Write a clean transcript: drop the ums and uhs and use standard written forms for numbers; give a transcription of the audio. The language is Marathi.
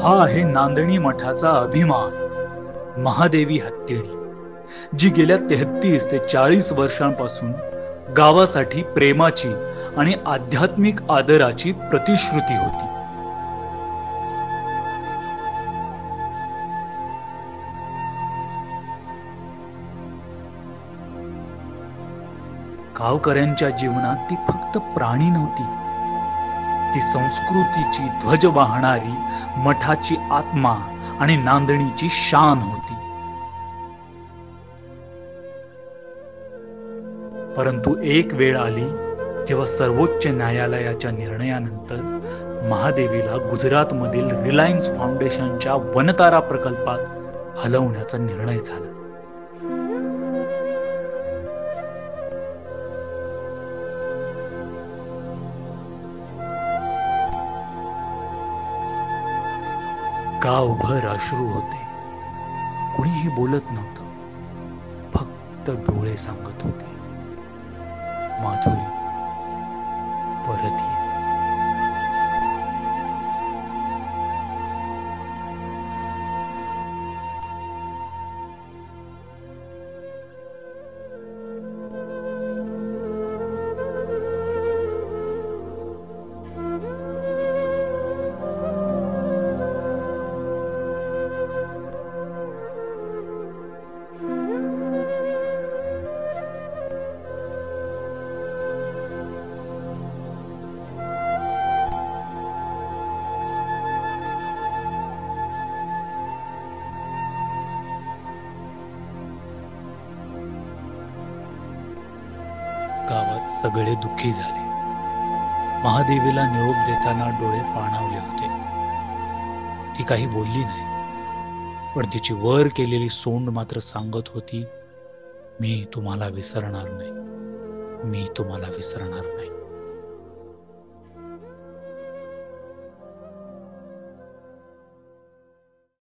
हा आहे नांदणी मठाचा अभिमान, महादेवी हत्तीणी, जी गेल्या 33 ते 40 वर्षांपासून गावासाठी प्रेमाची आणि आध्यात्मिक आदराची प्रतिश्रुती होती. गावकऱ्यांच्या जीवनात ती फक्त प्राणी नव्हती, ती संस्कृतीची ध्वज वाहणारी मठाची आत्मा आणि नांदणीची शान होती. परंतु एक वेळ आली तेव्हा सर्वोच्च न्यायालयाच्या निर्णयानंतर महादेवीला गुजरातमधील रिलायन्स फाउंडेशनच्या वनतारा प्रकल्पात हलवण्याचा निर्णय झाला. गावभर अश्रू होते. कुणीही बोलत नव्हतं, फक्त डोळे सांगत होते, माधुरी परत ये. गावात सगळे दुःखी झाले. महादेवीला निरोप देताना डोळे पाणावले होते. ती काही बोलली नाही, पण तिची वर केलेली सोंड मात्र सांगत होती, मी तुम्हाला विसरणार नाही, मी तुम्हाला विसरणार नाही.